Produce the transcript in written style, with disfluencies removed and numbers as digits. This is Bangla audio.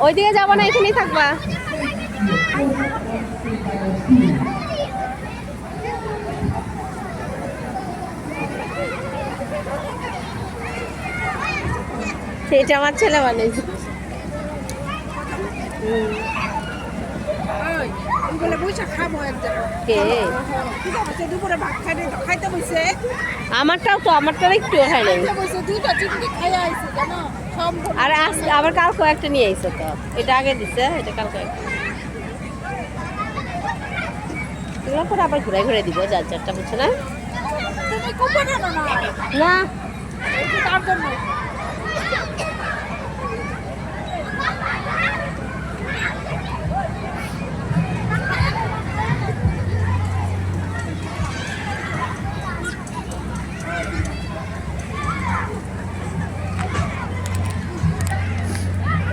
ওইদিকে যাবো না, এখানেই থাকবা। সেটা আমার ছেলে বানিয়েছে। আমারটাও তো, আমারটাও একটু খাই নাই। আর আবার কাল কয়েকটা নিয়ে আইসো তো, এটা আগে দিছে, এটা কাল কয়েকটা। এগুলো পরে আবার ঘুরে ঘুরে দিব, যার যারটা বুঝছো না। না